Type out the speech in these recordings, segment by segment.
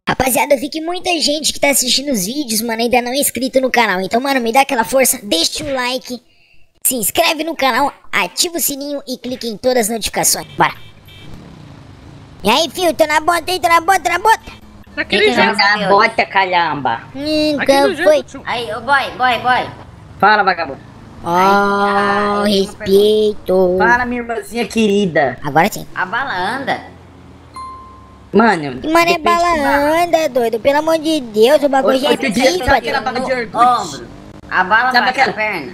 Rapaziada, eu vi que muita gente que tá assistindo os vídeos, mano, ainda não é inscrito no canal. Então, mano, me dá aquela força, deixa o like, se inscreve no canal, ativa o sininho e clique em todas as notificações. Bora. E aí, filho, tô na bota aí, tô na bota, Daquele jeito. Na bota, calhamba. Nunca foi. Aí, ô boy. Fala, vagabundo. Oh, respeito. Fala, minha irmãzinha querida. Agora sim. A bala anda. Mano, é depende bala que bala. anda, doido. Pelo amor de Deus, o bagulho já é Outro dia, sabe aquela bala de Ombro. Orgut? A bala Sabe bate a aquela- perna.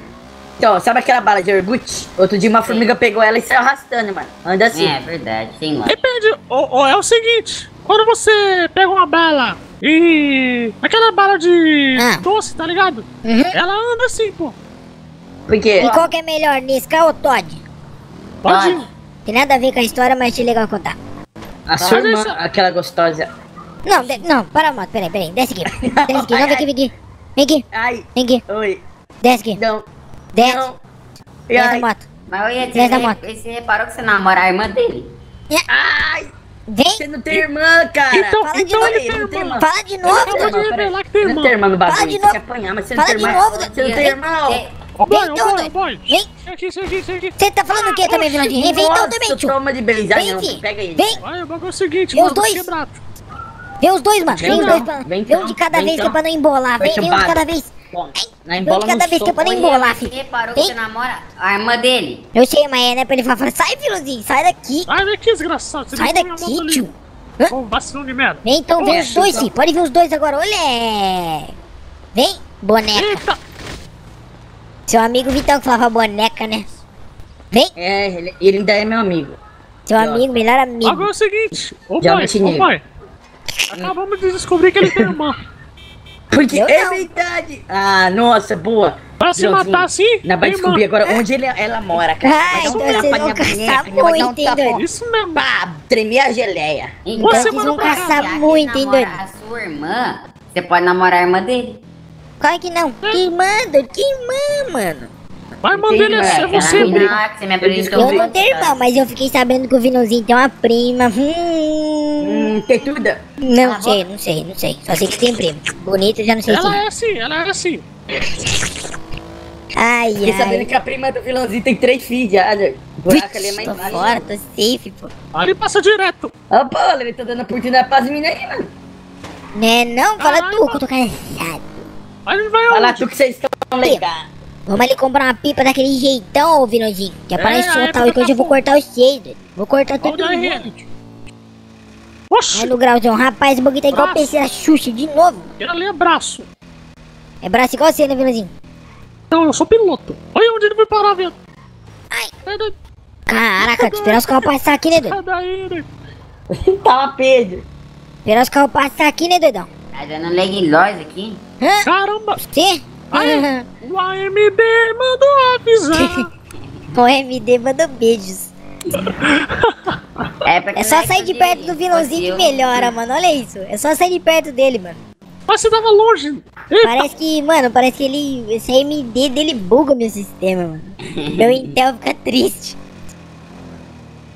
Então, sabe aquela bala de Orgut? Outro dia uma formiga pegou ela e saiu arrastando, mano. Anda assim. É verdade, tem lá. Depende, é o seguinte, quando você pega uma bala e... aquela bala de doce, tá ligado? Uhum. Ela anda assim, pô. Por quê? E qual que é melhor, Nisca ou Todd? Pode ir. Tem nada a ver com a história, mas achei legal contar. A sua Mas irmã, essa- aquela gostosa. Não, para a moto, peraí, desce aqui. Desce aqui, não, vem aqui. Ai, Vem aqui, oi. desce aqui. Não, Desce, não. desce da Ai, moto. Mas eu ia Desce da moto. dizer, você reparou que você namora a irmã dele? ai, Vem, você não tem irmã, cara. Então, Fala de então novo, ele tem não tem irmã. irmã. fala de novo. Acabou de revelar que tem Você não irmão. tem irmã no bagulho, Fala de você novo. quer apanhar, mas você Fala não tem de irmão. novo. Você não tem irmão. Ô, boy, Vem, ô, então, boy, doido. ô, boy. Vem. Chega aqui. Você tá falando o que também, vilãozinho? Vem então também, Nossa, tio. toma de beijar, Vem, não. fi. Pega ele. Vem. Vai, o bagulho é o seguinte, Vem os mano, dois. quebrado. Vem os dois, mano. Vem os dois. Vem Vem um de cada vez que é pra não embolar. Vem um de cada vez. Bom, na Vem um embola de cada no vez que é pra não soco. embolar, Você filho. reparou que Vem. você namora a irmã dele? Eu sei, mas é, né? Pra ele falar, sai, filhozinho, sai daqui. Ai, vem aqui, desgraçado. Você Sai derrubou minha daqui, moto ali. tio. Ô, vacilão de merda. Vem então, vem É, os dois, então. filho. Pode vir os dois agora. Olé. Vem, boneca. Eita. Seu amigo Vitão que falava boneca, né? Vem, É, ele ainda é meu amigo. seu amigo, melhor amigo. Agora é o seguinte, ô Já boy, meti ô nele. boy. Acabamos de descobrir que ele tem irmã. Porque Eu é não. verdade. Ah, nossa, boa. Pra se Vilãozinho. matar assim, Nós vai tem descobrir irmã. agora onde ela mora, cara. Ai, Vai dar então um tapa vocês na vão caçar boneca, vai dar um muito, hein, tapão. doido? Isso mesmo. Pá, tremer a geleia. Então, Vocês Você vão manda pra caçar já que muito, hein, namora doido? a sua irmã, você pode namorar a irmã dele. Claro que não. Que irmã, doido? Que irmã, mano? Vai, irmã Tem dele irmã, é ela você, tem Bruno. Ah, que você me apresentou. Eu descobri. não tenho irmão, mas eu fiquei sabendo que o Vinãozinho tem uma prima. Tem tudo. Não sei. Só sei que tem prima. Bonita, eu já não sei Ela se. é assim, ela é assim. Ai, Fiquei sabendo ai. que a prima do vilãozinho tem 3 filhos já, né? O buraco ali é mais Tô embaixo. fora, tô safe, pô. Ali passa direto. Ó, pô, ele tá dando oportunidade pras minas aí, mano. Né não? Fala Caralho, tu, que eu tô cansado. Aí ele vai Fala aonde? tu que vocês estão legais. Vamos ali comprar uma pipa daquele jeitão, ô Vinãozinho. Que é pra nós É, soltar é hoje, que hoje eu vou pra cortar os seis, doido. Vou cortar Olha todo aí, mundo. ele. Oxi, Aí no grauzão, rapaz, esse bagulho tá igual o Braço. PC da Xuxa de novo. aquele ali é braço. É braço igual você, né, Vinãozinho? Não, eu sou piloto. Olha onde ele vai parar, velho. Ai. Sai daí, Caraca, esperar os carros passar aqui, né, doido? sai daí, né? Tava Pedro. Esperar os carros passar aqui, né, doidão? Tá dando leg loss aqui. Hã? Caramba, Sim? Ai. o AMD mandou avisar. O MD mandou beijos. Porque É só não sair de perto do vilãozinho que melhora, mano. Olha isso. É só sair de perto dele, mano. Mas você tava longe. Eita, Parece que, mano, parece que ele. Esse AMD dele buga meu sistema, mano. Meu Intel fica triste.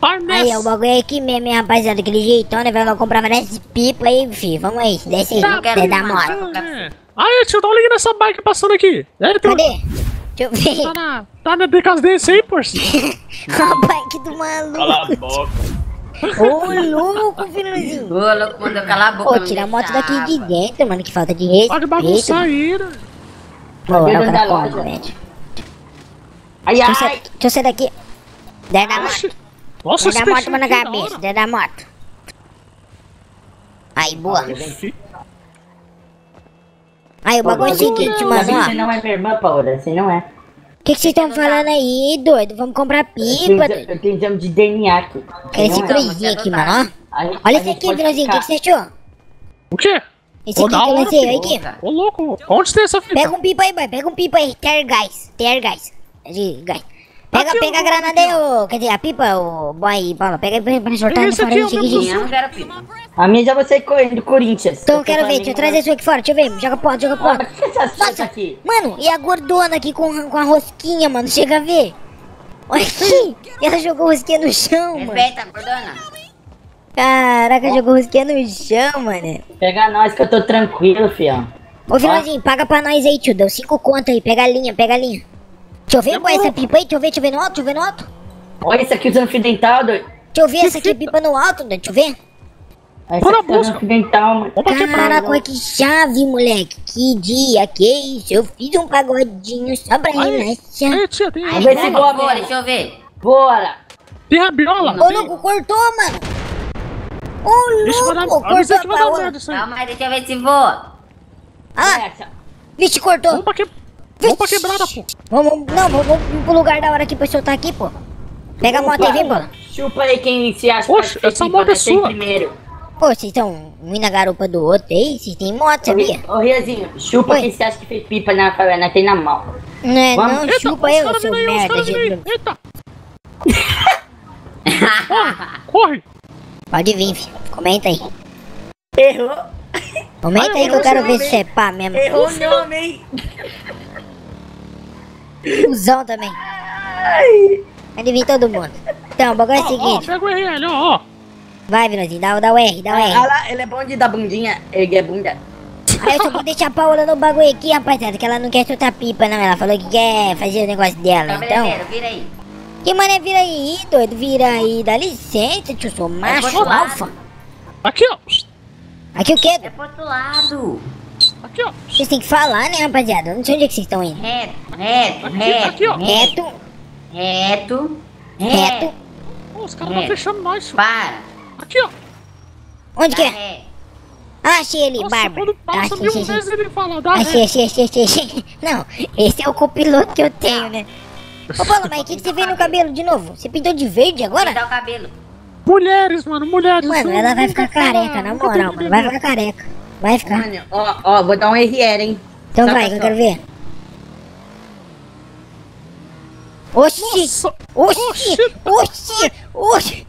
vai Aí, ó, o nessa. bagulho é aqui mesmo, hein, rapaziada. Daquele jeitão, né? Vai lá comprar várias pipas aí, filho. Vamos aí, desce aí. Não quero Desce da mais. moto. É. Aí, tio, dá um liga nessa bike passando aqui. É, tio, Cadê? Deixa eu ver. tá na decadência aí, parceiro. A bike do maluco. boca. Ô, louco, filhozinho. O louco mandou calar a boca. Pô, não tira a moto deixava. daqui de dentro, mano. Que falta de respeito. Pode bagunçar aí, né? Pô, é o Dentro da cara loja. como, velho. Ai, Deixa eu ai. sair- deixa eu sair daqui. Desce da moto. Oxi. Nossa, Desce da moto, esse mano, na peixinho aqui cabeça. da Desce da moto. Aí, boa. hora. Fi- Aí, o bagulho é o seguinte, mano, Você ó. não é minha irmã, Paola. Você não é. O que vocês estão falando aí, doido? Vamos comprar pipa, doido. Eu tenho exame de DNA aqui. Quer esse Não é. coisinha aqui, mano, ó. A gente- Olha a esse gente aqui, pode Vinãozinho. O que ficar- você achou? O quê? Esse Ô, aqui da que eu hora, lancei, olha filho. aqui. Ô, louco. Onde tem essa fita? Pega um pipa aí, boy. Pega um pipa aí. Tear guys. Tear guys. De gás. Pega a granada aí, ô. Quer dizer, a pipa, ô boy, Paulo. Pega aí pra soltar aí Esse fora aqui aí, é o chega, meu chega. Eu não quero pipa. A minha já vou sair correndo do Corinthians. Então eu quero ver, deixa eu trazer isso aqui fora, deixa eu ver. Joga pro alto, joga pro Ah, alto. mas o que você acha aqui? Mano, e a gordona aqui com a rosquinha, mano? Chega a ver. Olha aqui. Ela jogou rosquinha no chão, mano. Respeita, gordona. Caraca, jogou rosquinha no chão, mano. Pega nós que eu tô tranquilo, fião. Ô, Finalzinho, paga pra nós aí, tio. Deu 5 conto aí. Pega a linha, pega a linha. Deixa eu ver, boy, essa pipa aí. Deixa eu ver no alto, deixa eu ver no alto. Olha isso aqui usando fio dental, doido. Deixa eu ver essa aqui, pipa no alto, doido. Deixa eu ver. Olha Põe isso na aqui usando busca. fio dental, mano. Vamos quebrar. Caraca, olha que chave, moleque. Que dia, que isso. Eu fiz um pagodinho só pra relaxar. Aí, tia, tem Vamos ver se Boa, boa deixa eu ver. Bora. Tem rabiola. Ô, louco, cortou, mano. Ô, Ixi, vai dar... louco, Olha isso cortou a aqui vai dar paola. merda isso aí. Calma aí, deixa eu ver se voa. Ah, Essa. vixe, cortou. Vamos pra quebrada, pô. Vamos pro lugar da hora aqui pra soltar aqui, pô. Pega a moto aí, vem, pô. Chupa aí quem se acha Oxe, que faz essa pipa, moto é né? Tem sua. primeiro. Pô, vocês estão um na garupa do outro aí? Vocês têm moto, sabia? Ô, Riazinho, chupa Oi. quem se acha que fez pipa na favela, tem na mão. Não é Vamos. não, Eita, chupa os eu, caras seu vindo aí, os merda, caras vindo aí. Jesus. Eita. Corre. Pode vir, filho. Comenta aí. Errou. Comenta Ai, aí que eu eu quero não ver sei. se é pá mesmo. Errou o nome, hein? Cusão também. Pode vir todo mundo. Então, o bagulho é o Ó, seguinte. pega o RL, ó. Vai, Vinozinho, dá o R, dá o Olha R. lá, ele é bom de dar bundinha, erguer a bunda. Aí eu só vou deixar a Paola no bagulho aqui, rapaziada, que ela não quer soltar pipa, não. Ela falou que quer fazer o negócio dela, então... Cabeleireiro, vira aí. Que mané, vira aí, doido, vira aí. Dá licença, tio, sou macho, pro lado. alfa. Aqui, ó. Aqui o quê? É pro outro lado. Aqui, ó. Vocês têm que falar, né, rapaziada? Eu não sei onde é que vocês estão indo. Reto, reto, Aqui, reto. aqui, ó. Reto, Reto. reto. Ô, os caras estão fechando nós, senhor. Para. Aqui, ó. Onde que é? Ré. Ah, achei ali, Nossa, Bárbara. quando passa Achei, 1000 vezes ele fala, dá achei, ré. achei. Não, esse é o copiloto que eu tenho, né? Ô, Paulo, mas o que você fez no cabelo de novo? Você pintou de verde agora? Pintar o cabelo. Mulheres, mano, mulheres. Mano, ela vai ficar careca, na moral, mano. Vai ficar careca. Vai ficar. Mano, ó, vou dar um RR, hein? Então Só vai, pra que eu só. quero ver. Oxi! Nossa. Oxi!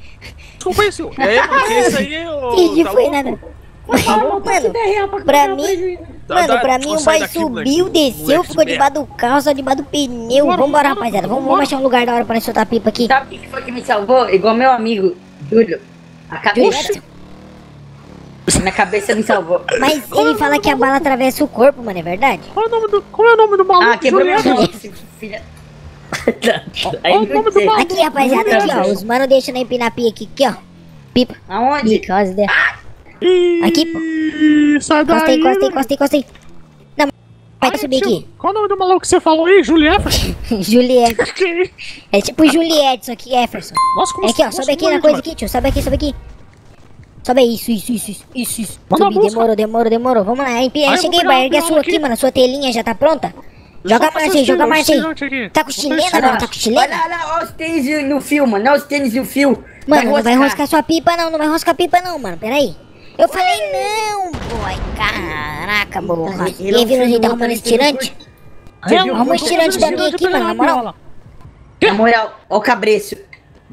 Desculpa aí, senhor. É, mano, esse aí, ô. Que tá foi louco? nada. Mano, Pra mim, mano, pra mim o boy subiu, desceu, ficou debaixo do carro, só debaixo do pneu. Bora, Vambora, bora, rapaziada. Vamos bora. achar um lugar da hora pra nós soltar a pipa aqui. Sabe o que foi que me salvou? Igual meu amigo, Júlio. A cabeça. Júlio? Minha cabeça me salvou. Mas ele fala que a bala atravessa o corpo, mano, é verdade? Qual é o nome do maluco? Ah, quebrou meu Julieta? nome, filha. Olha o nome do maluco. Aqui, rapaziada, aqui, ó. Os mano deixam na empinar pia aqui, ó. Pipa. Aonde? Because the... Ih, Aqui, pô. Sai daí. Encosta aí. Não, vai Ai, subir tio, aqui. Qual é o nome do maluco que você falou aí? Julieta? Juliette. Que- É tipo Juliette, só que Jefferson. Nossa, como É aqui, ó. nossa, Sobe aqui como na é, coisa mano? aqui, tio. Sobe aqui. Sobe aí, isso. Manda a Subi, música. demorou. Vamos lá, empina. Ai, eu vou Cheguei, pegar vai, uma ergue a sua pirola aqui, aqui. mano. Sua telinha já tá pronta? Joga a Só marcha aí, joga a marcha aí. esse aqui. Tá com Vou chilena, fechar. não? Tá com chilena? Olha lá, ó os tênis no fio, mano. Olha os tênis no fio. Mano, não vai roscar sua pipa, não. Não vai roscar pipa, não, mano. Peraí. Eu falei não, boy. Caraca, porra. E aí, Vinozinho, tá arrumando esse tirante? Arruma esse tirante da minha aqui, mano, na moral. Na moral, ó o cabreço.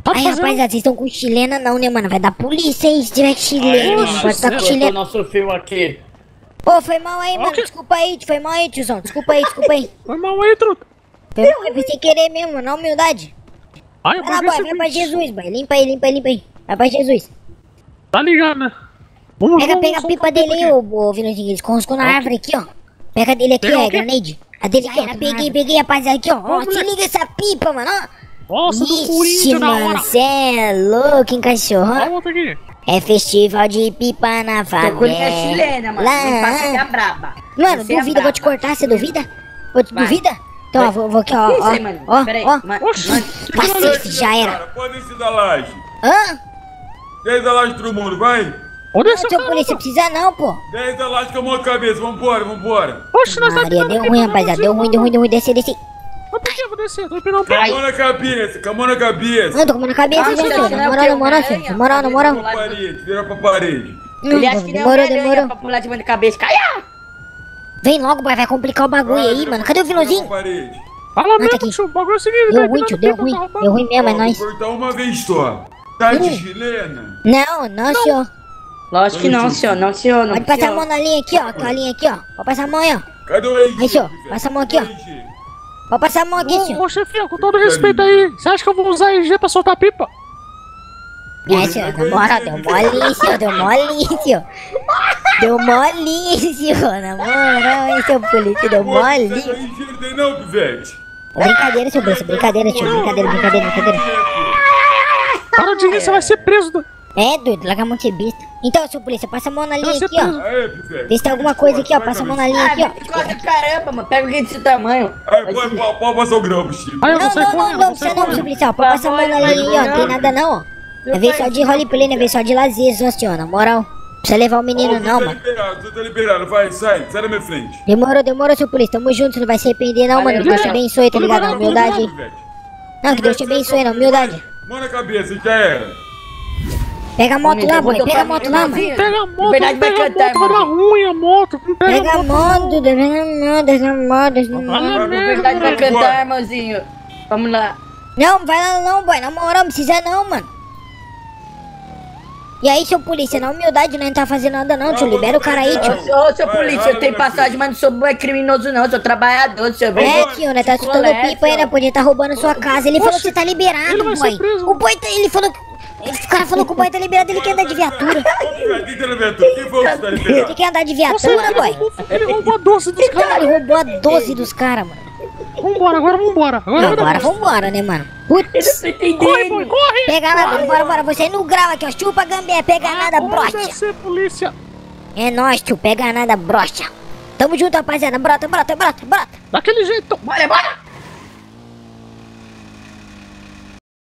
Tá Aí, fazendo? rapaziada, vocês estão com chilena não, né, mano? Vai dar polícia aí se tiver chilena. Ai, Não pode estar com nossa, chilena. nosso fio aqui. Ô, foi mal aí, mano. Ok. Desculpa aí, foi mal aí, tiozão. Desculpa aí. Foi mal aí, truta. Foi mal aí, foi sem querer mesmo, na humildade. Ai, Vai lá, boy, vai pra Jesus, boy. Limpa aí. Vai pra Jesus. Tá ligado, né? Vamos Pega a soltar pipa um dele aqui. aí, ô Vinozinho. Eles roscou na árvore aqui, ó. Pega a dele aqui, Pega ó, o quê? granade. A dele aqui, ó. Peguei, rapaziada, aqui, ó. Ó, se moleque. liga essa pipa, mano, ó. Nossa, do Ixi, Corinthians na mano, hora. cê é louco, hein, cachorro? Olha outra aqui. É festival de pipa na Tô com linha favela. chilena, mano. Não passa que é braba. Mano, Você é duvida, eu vou te braba. cortar, você duvida? Vou te Vai. duvida? Então, ó, vou aqui, ó, Que isso ó, aí, mano? ó, Peraí, ó. mano, Oxi. mano. Cacete, já era. Cara, pode descer da laje. Hã? 10 da laje todo mundo, vai. Onde é Não, esse seu cara? polícia, precisa não, pô. 10 da laje com a mão na cabeça, vambora. Oxe, nós tá Maria, empinando deu aqui, ruim, não rapaziada, consigo, deu ruim, descer. Mas por que eu vou descer? Tô empinando o Com pé. a mão na cabeça. Não, tô com uma na cabeça, Ah, já, você filho. acha que Na não é o moral, quê? na moral, Uma filho. aranha? Na moral, na moral. Vira pra parede, vira pra parede. Ele acha que nem uma aranha Demorou. pra pular de cima da cabeça. Caia! Vem logo, boy, vai complicar o bagulho aí, mano. Cadê o Vira Vinozinho? pra parede. Fala tá mesmo, aqui. tio. O bagulho é o seguinte, Deu né? ruim, tio, deu ruim. Deu ruim mesmo, é nóis. Vou cortar uma vez só. Tá de chilena? Não, senhor. Lógico que não, senhor. Não, senhor. Não, Pode passar a senhor. mão na linha aqui, ó. Com a linha aqui, ó. Pode passar a mão aí, ó. Cadê o RG? Aí, senhor, velho? passa a mão aqui, ó. RG. Pode passar a mão aqui, senhor. Ô, chefinho, com todo respeito aí, você acha que eu vou usar RG pra soltar pipa? É, senhor, na moral, deu molinho, senhor. Deu molinho, senhor. Deu molinho, senhor. Na moral, hein, seu polícia. Deu Pô, não molinho. tem RG não tem não, pivete. Brincadeira, seu polícia. Brincadeira, tio. Brincadeira. Para de rir, você vai ser preso. É, doido, larga a mão de ser besta. Então, seu polícia, passa a mão na linha Você aqui, ó. Aê, pivete. Vê se tem alguma coisa aqui, ó. Passa a mão na linha aqui, ó. Corta caramba, mano. Pega alguém desse tamanho. Aí, pode passar o grão, Chico. Aí eu Não, vou sair correndo, não vou sair precisa não, seu correndo. policial. Pode passar a mão na linha aí, ó. Não tem nada não, ó. É vez só de roleplay, não é vez só de lazer, só, senhor. Na moral. Não precisa levar o menino, não, mano. Você tá liberado, vai, sai da minha frente. Demorou, seu polícia. Tamo junto, você não vai se arrepender, não, mano. Que Deus te abençoe, tá ligado? Na humildade aí. Pivete. Não, que Deus te abençoe, na humildade. Mão na cabeça, já era. Pega a moto lá, boy. Pega a moto lá, mano. Pega a moto, Verdade, não vai pega a cantar, moto, vai dar mano. ruim a moto. Não Pega pega a moto, pega a moto. Olha Verdade, vai mesmo, cantar, irmãozinho. Vamos lá. Não, vai lá não, boy. Na moral, não precisa não, mano. E aí, seu polícia, na humildade, nós não tá fazendo nada não, tio. Libera o cara aí, tio. Ô, seu polícia, eu tenho passagem, mas não sou criminoso, não. Sou trabalhador, senhor. É, tio, né? Tá chutando pipa aí, né? Podia tá roubando sua casa. Ele falou que você tá ele liberado, vai ser boy. preso. O boy tá. Ele falou que. O cara falou que o boy tá liberado, ele quer andar de viatura. Quem tá liberado? Quem foi que tá Ele liberado? quer andar de Você viatura, boy. ele roubou a doce dos caras. Ele roubou a 12 dos caras, mano. Vambora, agora vambora. Agora vambora, né, mano? Putz. Tô Corre, boy, entendendo. corre. Pega nada, bora. Você no grau aqui, ó. Chupa gambé, pega nada, Pode brocha. descer, polícia. É nóis, tio. Pega nada, brocha. Tamo junto, rapaziada. Brota. Daquele jeito. Bora, bora.